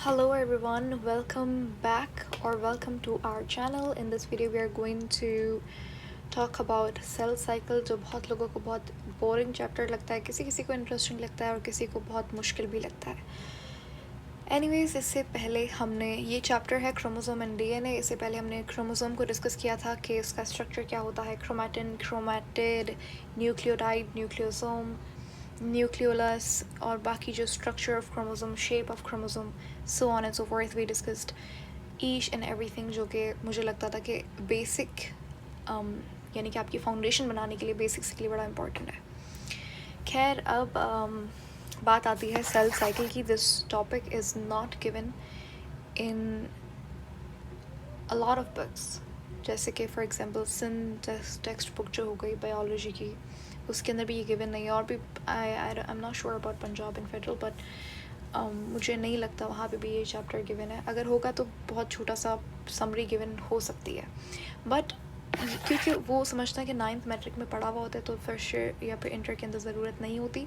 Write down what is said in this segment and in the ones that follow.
Hello everyone, welcome back or welcome to our channel. In this video we are going to talk about cell cycle, जो बहुत लोगों को बहुत boring chapter लगता है, किसी किसी को इंटरेस्टिंग लगता है और किसी को बहुत मुश्किल भी लगता है. एनीवेज, इससे पहले हमने ये चैप्टर है क्रोमोसोम एंड डीएनए. इससे पहले हमने क्रोमोसोम को डिस्कस किया था कि इसका स्ट्रक्चर क्या होता है, chromatin, chromatid, nucleotide, nucleosome, nucleolus और बाकी जो structure of chromosome, shape of chromosome, so on and so forth. We discussed each and everything जो कि मुझे लगता था कि बेसिक यानी कि आपकी फाउंडेशन बनाने के लिए, बेसिक्स के लिए बड़ा इंपॉर्टेंट है. खैर, अब बात आती है सेल साइकिल की. This topic is not given in a lot of books, जैसे कि फॉर एग्जांपल टेक्स्ट बुक जो हो गई बायोलॉजी की, उसके अंदर भी ये गिवन नहीं है. और भी I am not sure about Punjab and federal, but मुझे नहीं लगता वहाँ पे भी ये चैप्टर गिवन है. अगर होगा तो बहुत छोटा सा समरी गिवन हो सकती है, बट क्योंकि वो समझता है कि 9th मैट्रिक में पढ़ा हुआ होता है तो फर्स्ट या फिर इंटर के अंदर ज़रूरत नहीं होती,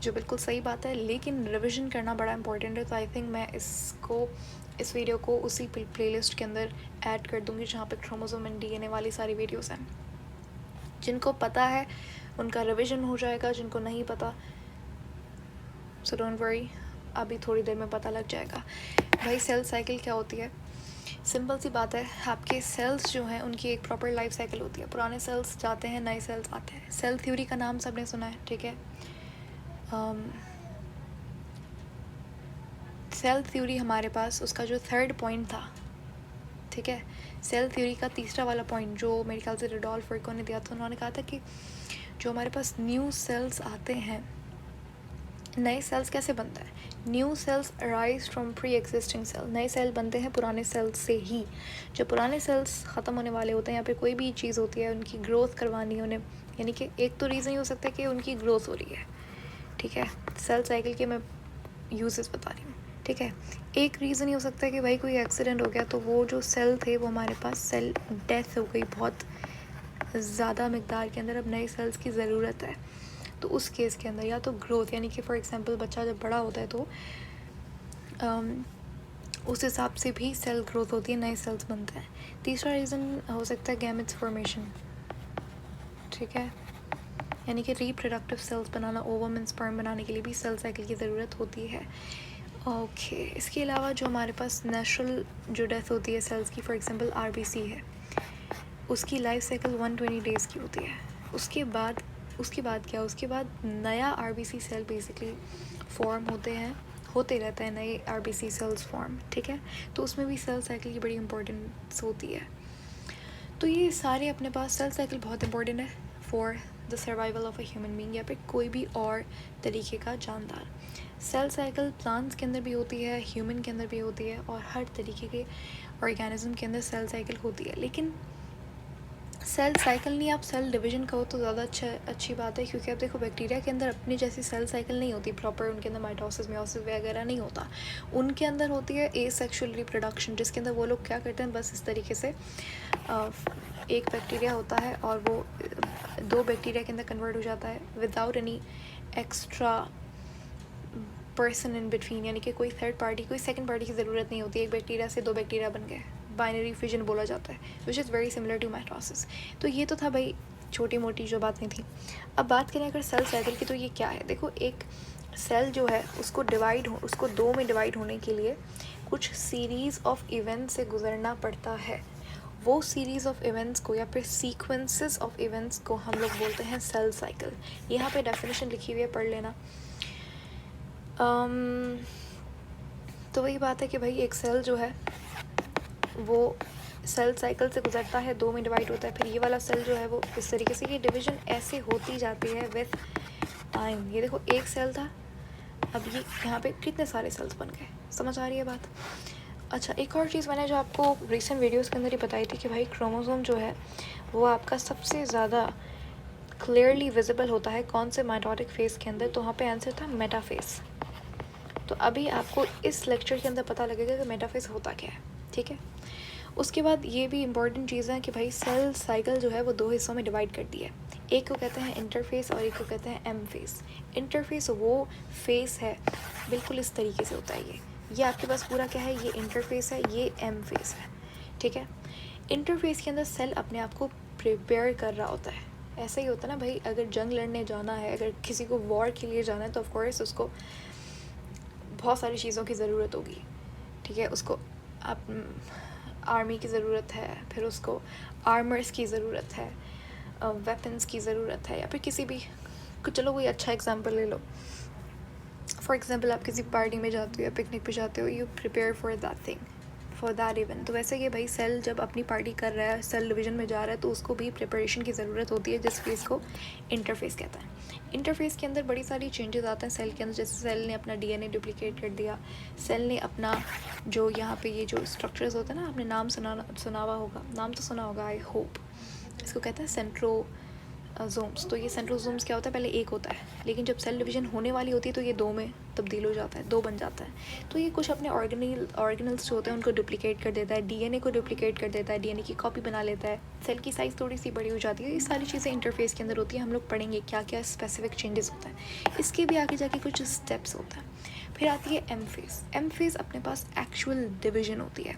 जो बिल्कुल सही बात है. लेकिन रिविज़न करना बड़ा इंपॉर्टेंट है. तो आई थिंक मैं इस वीडियो को उसी प्लेलिस्ट के अंदर ऐड कर दूँगी जहाँ पे क्रोमोसोम एंड डीएनए वाली सारी वीडियोस हैं. जिनको पता है उनका रिविज़न हो जाएगा, जिनको नहीं पता सो डोंट वरी, अभी थोड़ी देर में पता लग जाएगा. भाई, सेल साइकिल क्या होती है? सिंपल सी बात है, आपके सेल्स जो हैं उनकी एक प्रॉपर लाइफ साइकिल होती है. पुराने सेल्स जाते हैं, नए सेल्स आते हैं. सेल थ्योरी का नाम सबने सुना है, ठीक है. सेल थ्योरी हमारे पास उसका जो थर्ड पॉइंट था, ठीक है, सेल थ्योरी का तीसरा वाला पॉइंट जो मेरे ख्याल से रुडोल्फ वर्को ने दिया था, उन्होंने कहा था कि जो हमारे पास न्यू सेल्स आते हैं, नए सेल्स कैसे बनते हैं? New cells arise from pre existing cell. नए सेल बनते हैं पुराने सेल्स से ही. जो पुराने सेल्स ख़त्म होने वाले होते हैं या फिर कोई भी चीज़ होती है, उनकी ग्रोथ करवानी है उन्हें, यानी कि एक तो रीज़न ही हो सकता है कि उनकी ग्रोथ हो रही है, ठीक है. सेल साइकिल के मैं यूजेस बता रही हूँ, ठीक है. एक रीज़न ही हो सकता है कि भाई कोई एक्सीडेंट हो गया तो वो जो सेल थे वो हमारे पास सेल डेथ हो गई बहुत ज़्यादा मकदार के अंदर, अब नए सेल्स की ज़रूरत है. तो उस केस के अंदर या तो ग्रोथ, यानी कि फॉर एग्जांपल बच्चा जब बड़ा होता है तो उस हिसाब से भी सेल ग्रोथ होती है, नए सेल्स बनते हैं. तीसरा रीज़न हो सकता है गैमेट्स फॉर्मेशन, ठीक है, यानी कि reproductive cells banana, ovum and sperm बनाने के लिए भी सेल साइकिल की ज़रूरत होती है. ओके, इसके अलावा जो हमारे पास नेचुरल जो डेथ होती है सेल्स की, फॉर एग्जांपल आरबीसी है, उसकी लाइफ साइकिल 120 डेज़ की होती है. उसके बाद क्या, उसके बाद नया आरबीसी सेल बेसिकली फॉर्म होते रहते हैं नए आरबीसी सेल्स फॉर्म, ठीक है. तो उसमें भी सेल साइकिल की बड़ी इंपॉर्टेंस होती है. तो ये सारे अपने पास सेल साइकिल बहुत इंपॉर्टेंट है for the survival of a human being या फिर कोई भी और तरीके का जानदार. सेल साइकिल प्लांट्स के अंदर भी होती है, ह्यूमन के अंदर भी होती है, और हर तरीके के ऑर्गेनिज्म के अंदर सेल साइकिल होती है. लेकिन सेल साइकिल नहीं, आप सेल डिवीजन कहो तो ज़्यादा अच्छी बात है, क्योंकि आप देखो बैक्टीरिया के अंदर अपनी जैसी सेल साइकिल नहीं होती प्रॉपर. उनके अंदर माइटोसिस, मियोसिस वगैरह नहीं होता. उनके अंदर होती है एसेक्सुअल रिप्रोडक्शन, जिसके अंदर वो लोग क्या करते हैं, बस इस तरीके से एक बैक्टीरिया होता है और वो 2 बैक्टीरिया के अंदर कन्वर्ट हो जाता है without any extra person in between, यानी कि कोई थर्ड पार्टी, कोई सेकंड पार्टी की ज़रूरत नहीं होती. एक बैक्टीरिया से 2 बैक्टीरिया बन गए, बाइनरी फिजन बोला जाता है, which is very similar to mitosis. तो ये तो था भाई छोटी मोटी जो बातें थी. अब बात करें अगर सेल साइकिल की, तो ये क्या है? देखो, एक सेल जो है उसको 2 में डिवाइड होने के लिए कुछ सीरीज़ ऑफ इवेंट्स से गुजरना पड़ता है. वो सीरीज़ ऑफ इवेंट्स को या फिर सीक्वेंसेस ऑफ इवेंट्स को हम लोग बोलते हैं सेल साइकिल. यहाँ पे डेफिनेशन लिखी हुई है, पढ़ लेना. तो वही बात है कि भाई एक सेल जो है वो सेल साइकिल से गुजरता है, 2 में डिवाइड होता है. फिर ये वाला सेल जो है वो इस तरीके से, ये डिवीज़न ऐसे होती जाती है विथ टाइम. ये देखो, एक सेल था, अब ये यहाँ पे कितने सारे सेल्स बन गए. समझ आ रही है बात? अच्छा, एक और चीज़ मैंने जो आपको रिसेंट वीडियोस के अंदर ही बताई थी कि भाई क्रोमोसोम जो है वो आपका सबसे ज़्यादा क्लियरली विजिबल होता है कौन से माइटोटिक फेज़ के अंदर. तो वहाँ पे आंसर था मेटाफेज़. तो अभी आपको इस लेक्चर के अंदर पता लगेगा कि मेटाफेज़ होता क्या है, ठीक है. उसके बाद ये भी इम्पॉर्टेंट चीज़ है कि भाई सेल साइकिल जो है वो 2 हिस्सों में डिवाइड कर दी है. एक को कहते हैं इंटरफेस और एक को कहते हैं एम फेस. इंटरफेस वो फेस है, बिल्कुल इस तरीके से होता है. ये ये आपके पास पूरा क्या है, ये इंटरफेस है, ये एम फेस है, ठीक है। इंटरफेस के अंदर सेल अपने आप को प्रिपेयर कर रहा होता है। ऐसा ही होता है ना भाई, अगर जंग लड़ने जाना है, अगर किसी को वॉर के लिए जाना है तो ऑफकोर्स उसको बहुत सारी चीज़ों की ज़रूरत होगी, ठीक है। उसको आप आर्मी की ज़रूरत है, फिर उसको आर्मर्स की ज़रूरत है, वेपन्स की ज़रूरत है, या फिर किसी भी, चलो कोई अच्छा एग्जांपल ले लो। फॉर एग्जांपल आप किसी पार्टी में जाते हो या पिकनिक पे जाते हो, you prepare for that thing, for that event. तो वैसे ये भाई सेल जब अपनी पार्टी कर रहा है, सेल डिवीजन में जा रहा है, तो उसको भी प्रिपरेशन की ज़रूरत होती है, जिस फेज़ को इंटरफेस कहता है। इंटरफेस के अंदर बड़ी सारी चेंजेस आते हैं सेल के अंदर, जैसे सेल ने अपना डीएनए डुप्लीकेट कर दिया, सेल ने अपना जो यहाँ पे ये जो स्ट्रक्चर्स होते हैं ना, आपने नाम सुना होगा आई होप, इसको कहते हैं सेंट्रोजोम्स। तो ये सेंट्रोजोम्स क्या होता है, पहले एक होता है, लेकिन जब सेल डिवीजन होने वाली होती है तो ये दो में तब्दील हो जाता है, दो बन जाता है। तो ये कुछ अपने ऑर्गेनल्स जो होते हैं उनको डुप्लीकेट कर देता है, डीएनए को डुप्लीकेट कर देता है, डीएनए की कॉपी बना लेता है, सेल की साइज़ थोड़ी सी बड़ी हो जाती है। ये सारी चीज़ें इंटरफेस के अंदर होती है। हम लोग पढ़ेंगे क्या क्या स्पेसिफिक चेंजेस होता है, इसके भी आगे जाके कुछ स्टेप्स होता है। फिर आती है एम फेज़। एम फेज़ अपने पास एक्चुअल डिवीजन होती है।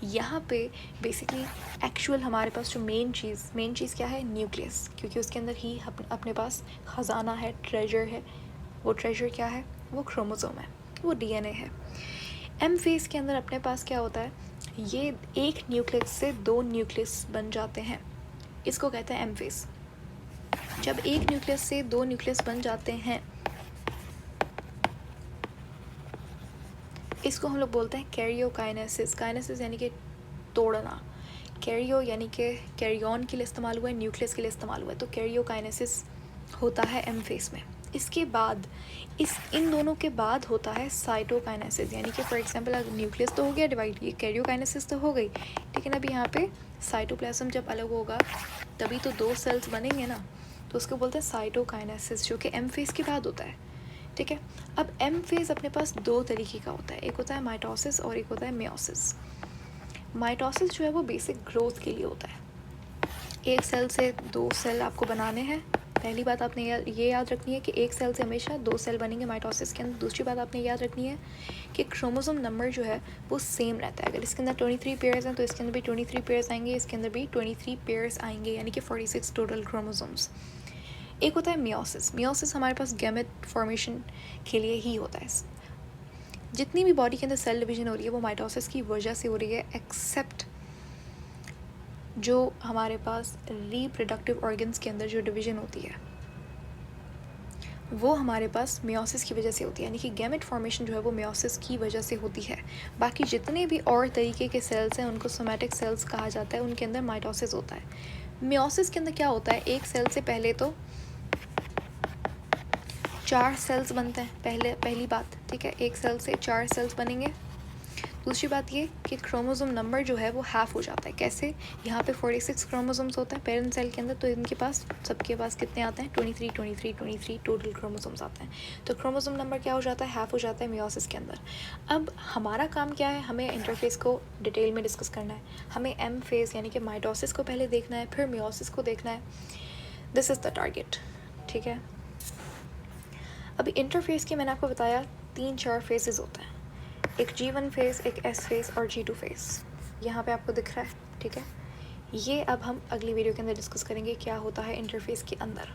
यहाँ पे बेसिकली एक्चुअल हमारे पास जो मेन चीज़ क्या है, न्यूक्लियस, क्योंकि उसके अंदर ही अपने पास ख़जाना है, ट्रेजर है। वो ट्रेजर क्या है, वो क्रोमोसोम है, वो डीएनए है। एम फेज़ के अंदर अपने पास क्या होता है, ये एक न्यूक्लियस से दो न्यूक्लियस बन जाते हैं, इसको कहते हैं एम फेज़। जब एक न्यूक्लियस से दो न्यूक्लियस बन जाते हैं, इसको हम लोग बोलते हैं कैरियोकाइनेसिस। काइनेसिस यानी कि तोड़ना, कैरियो यानी कि कैरियन के लिए इस्तेमाल हुआ है, न्यूक्लियस के लिए इस्तेमाल हुआ है, तो कैरियोकाइनेसिस होता है एम फेज़ में। इसके बाद इन दोनों के बाद होता है साइटोकाइनेसिस, यानी कि फॉर एग्जांपल अगर न्यूक्लियस तो हो गया डिवाइड, ये कैरियोकाइनेसिस तो हो गई, लेकिन अभी यहाँ पे साइटोप्लाज्म जब अलग होगा तभी तो दो सेल्स बनेंगे ना, तो उसको बोलते हैं साइटोकाइनेसिस, जो कि एम फेज़ के बाद होता है, ठीक है। अब एम फेज़ अपने पास दो तरीके का होता है, एक होता है माइटोसिस और एक होता है मियोसिस। माइटोसिस जो है वो बेसिक ग्रोथ के लिए होता है। एक सेल से दो सेल आपको बनाने हैं। पहली बात आपने ये याद रखनी है कि एक सेल से हमेशा दो सेल बनेंगे माइटोसिस के अंदर। दूसरी बात आपने याद रखनी है कि क्रोमोसोम नंबर जो है वो सेम रहता है। अगर इसके अंदर 23 पेयर्स हैं तो इसके अंदर भी 23 पेयर्स आएंगे, इसके अंदर भी 23 पेयर्स आएंगे, यानी कि 46 टोटल क्रोमोसोम्स। एक होता है मियोसिस। मियोसिस हमारे पास गैमेट फॉर्मेशन के लिए ही होता है। जितनी भी बॉडी के अंदर सेल डिवीजन हो रही है वो माइटोसिस की वजह से हो रही है, एक्सेप्ट जो हमारे पास रिप्रोडक्टिव ऑर्गन्स के अंदर जो डिवीजन होती है वो हमारे पास मियोसिस की वजह से होती है, यानी कि गैमेट फॉर्मेशन जो है वो मियोसिस की वजह से होती है। बाकी जितने भी और तरीके के सेल्स हैं उनको सोमैटिक सेल्स कहा जाता है, उनके अंदर माइटोसिस होता है। मियोसिस के अंदर क्या होता है, एक सेल से पहले तो 4 सेल्स बनते हैं, पहली बात, ठीक है, एक सेल से 4 सेल्स बनेंगे। दूसरी बात ये कि क्रोमोसोम नंबर जो है वो हाफ़ हो जाता है। कैसे, यहाँ पे 46 क्रोमोसोम्स होता है पेरेंट सेल के अंदर, तो इनके पास सबके पास कितने आते हैं, 23 टोटल क्रोमोसोम्स आते हैं। तो क्रोमोसोम नंबर क्या हो जाता है, हाफ़ हो जाता है मियोसिस के अंदर। अब हमारा काम क्या है, हमें इंटरफेस को डिटेल में डिस्कस करना है। हमें एम फेज़ यानी कि माइटोसिस को पहले देखना है, फिर मियोसिस को देखना है। दिस इज़ द टारगेट, ठीक है। अभी इंटरफेस की मैंने आपको बताया 3-4 फेजेस होते हैं, एक G1 फेज़, एक S फेज़ और G2 फेज़, यहाँ पे आपको दिख रहा है, ठीक है। ये अब हम अगली वीडियो के अंदर डिस्कस करेंगे क्या होता है इंटरफेस के अंदर।